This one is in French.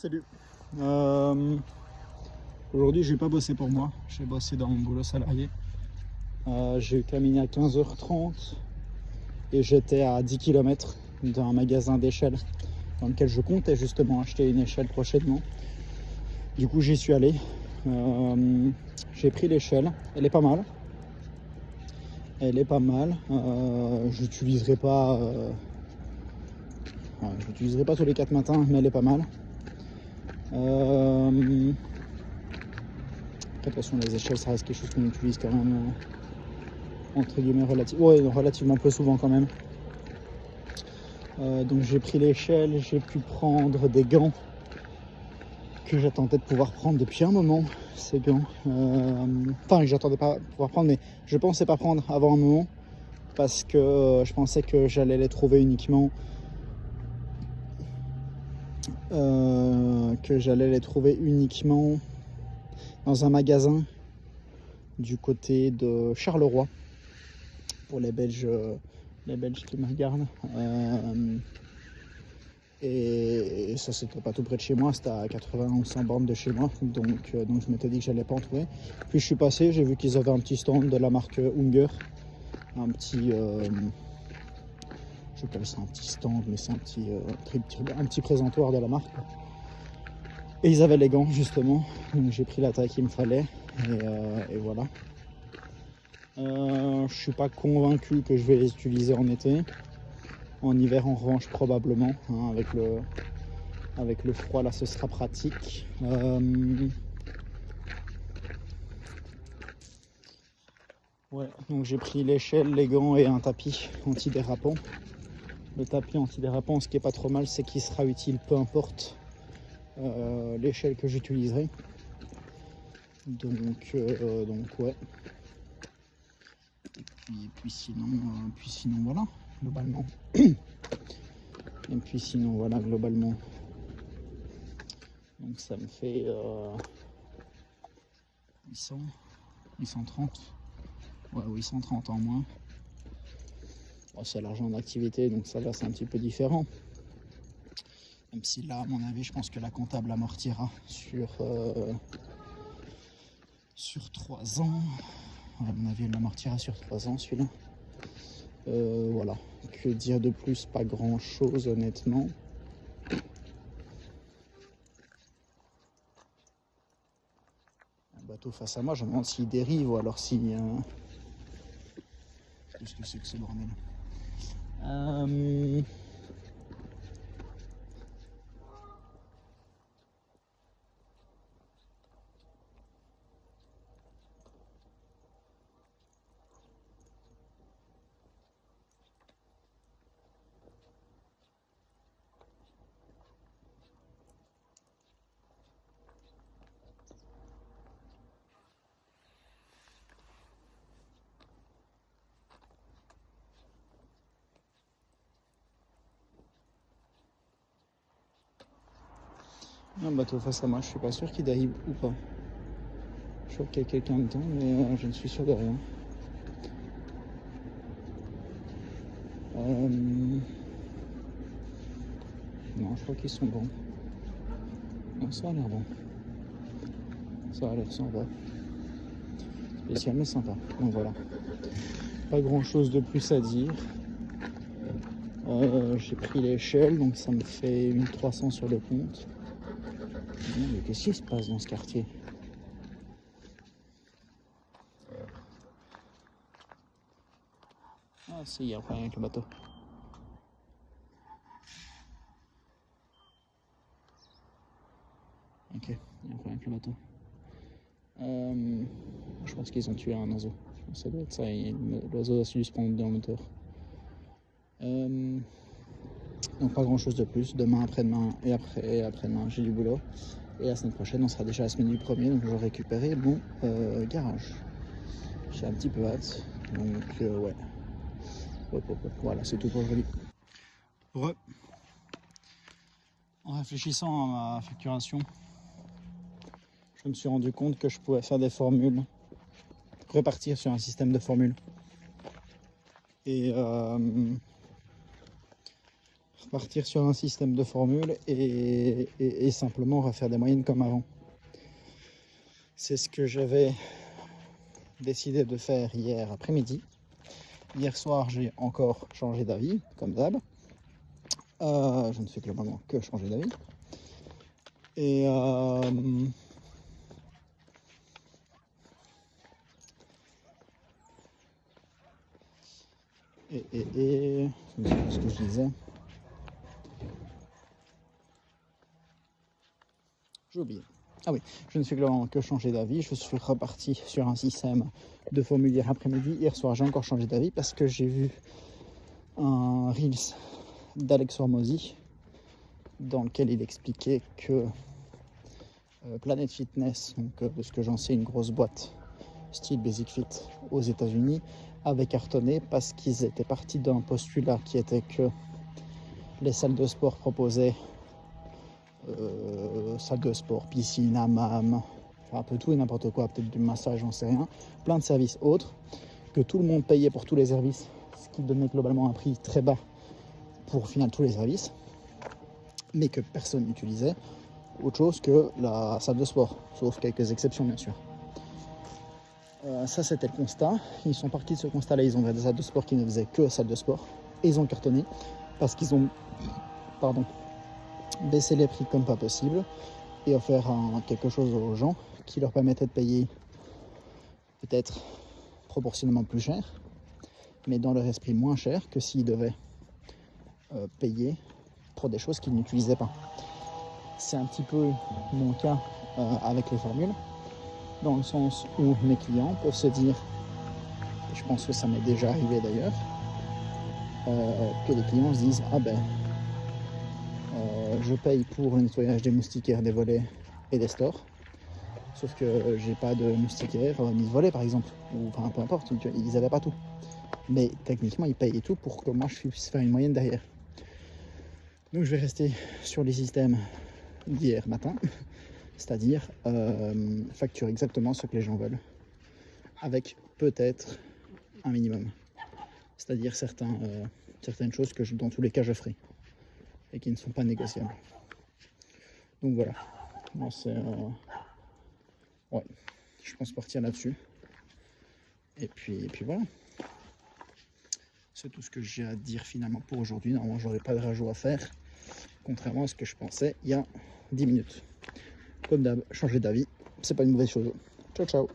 Salut. Aujourd'hui, je n'ai pas bossé pour moi. J'ai bossé dans mon boulot salarié. J'ai terminé à 15h30 et j'étais à 10 km d'un magasin d'échelles dans lequel je comptais justement acheter une échelle prochainement. Du coup, j'y suis allé. J'ai pris l'échelle. Elle est pas mal. Je l'utiliserai pas. Je l'utiliserai pas tous les 4 matins, mais elle est pas mal. De toute façon, les échelles, ça reste quelque chose qu'on utilise quand même entre guillemets relativement peu souvent quand même. Donc j'ai pris l'échelle, j'ai pu prendre des gants que j'attendais de pouvoir prendre depuis un moment. Ces gants, que j'attendais pas pouvoir prendre, mais je pensais pas prendre avant un moment parce que je pensais que j'allais les trouver uniquement dans un magasin du côté de Charleroi pour les Belges qui me regardent. Et ça, c'était pas tout près de chez moi, c'était à 80 ou 100 bornes de chez moi, donc je m'étais dit que j'allais pas en trouver. Puis je suis passé, j'ai vu qu'ils avaient un petit stand de la marque Unger, un petit je appelle ça un petit stand, mais c'est un petit présentoir de la marque. Et ils avaient les gants justement, donc j'ai pris la taille qu'il me fallait et voilà. Je suis pas convaincu que je vais les utiliser en été. En hiver en revanche probablement, hein, avec le froid là ce sera pratique. Donc j'ai pris l'échelle, les gants et un tapis antidérapant. Le tapis antidérapant, ce qui est pas trop mal, c'est qu'il sera utile peu importe l'échelle que j'utiliserai. Donc ouais. Et puis sinon voilà, globalement. Et puis sinon voilà, globalement. Donc ça me fait 830. Ouais, 830 en moins. Bon, c'est l'argent d'activité, donc ça va, c'est un petit peu différent. Même si là, à mon avis, je pense que la comptable amortira sur 3 ans. À mon avis, elle l'amortira sur 3 ans, celui-là. Voilà. Que dire de plus? Pas grand-chose, honnêtement. Un bateau face à moi, je me demande s'il dérive ou alors si... Qu'est-ce que c'est que ce bordel? Un bateau face à moi, je suis pas sûr qu'il dérive ou pas. Je crois qu'il y a quelqu'un dedans, mais je ne suis sûr de rien. Non, je crois qu'ils sont bons. Non, ça a l'air bon. Ça a l'air sympa. Spécial mais sympa. Donc voilà. Pas grand chose de plus à dire. J'ai pris l'échelle, donc ça me fait 1300 sur le compte. Mais qu'est-ce qui se passe dans ce quartier? Ah si, il y a un problème avec le bateau. Ok, il y a un problème avec le bateau. Je pense qu'ils ont tué un oiseau. Ça doit être ça, l'oiseau a su se prendre dans le moteur. Donc pas grand chose de plus. Demain, après-demain et après-demain, j'ai du boulot. Et la semaine prochaine, on sera déjà à la semaine du 1er, donc je vais récupérer mon garage. J'ai un petit peu hâte, donc ouais. Voilà, c'est tout pour aujourd'hui. En réfléchissant à ma facturation, je me suis rendu compte que je pouvais faire des formules, repartir sur un système de formules. Et partir sur un système de formules et simplement refaire des moyennes comme avant. C'est ce que j'avais décidé de faire hier après-midi. Hier soir, j'ai encore changé d'avis, comme d'hab. Je ne fais globalement que changer d'avis. Et je ne sais plus ce que je disais. J'ai oublié. Ah oui, je ne fais globalement que changer d'avis. Je suis reparti sur un système de formules hier après-midi. Hier soir, j'ai encore changé d'avis parce que j'ai vu un Reels d'Alex Hormozy dans lequel il expliquait que Planet Fitness, donc de ce que j'en sais, une grosse boîte style Basic Fit aux États-Unis, avait cartonné parce qu'ils étaient partis d'un postulat qui était que les salles de sport proposaient salle de sport, piscine, hammam, enfin un peu tout et n'importe quoi, peut-être du massage, j'en sais rien, plein de services autres, que tout le monde payait pour tous les services, ce qui donnait globalement un prix très bas pour au final tous les services, mais que personne n'utilisait autre chose que la salle de sport, sauf quelques exceptions bien sûr. Ça c'était le constat. Ils sont partis de ce constat-là, ils ont vu des salles de sport qui ne faisaient que salle de sport, et ils ont cartonné parce qu'ils ont baissé les prix comme pas possible et offert quelque chose aux gens qui leur permettait de payer peut-être proportionnellement plus cher, mais dans leur esprit moins cher que s'ils devaient payer pour des choses qu'ils n'utilisaient pas. C'est un petit peu mon cas avec les formules, dans le sens où mes clients peuvent se dire, et je pense que ça m'est déjà arrivé d'ailleurs, que les clients se disent « Ah ben, je paye pour le nettoyage des moustiquaires, des volets et des stores, sauf que j'ai pas de moustiquaires ni de volets par exemple, ou enfin peu importe, ils n'avaient pas tout. Mais techniquement ils payaient tout pour que moi je puisse faire une moyenne derrière. Donc je vais rester sur les systèmes d'hier matin, c'est-à-dire facturer exactement ce que les gens veulent, avec peut-être un minimum, c'est-à-dire certaines choses que dans tous les cas je ferai et qui ne sont pas négociables. Donc voilà, moi c'est ouais, je pense partir là-dessus. Et puis voilà, c'est tout ce que j'ai à dire finalement pour aujourd'hui. Normalement j'aurais pas de rajout à faire, contrairement à ce que je pensais il y a 10 minutes. Comme d'hab, changer d'avis, c'est pas une mauvaise chose. Ciao ciao.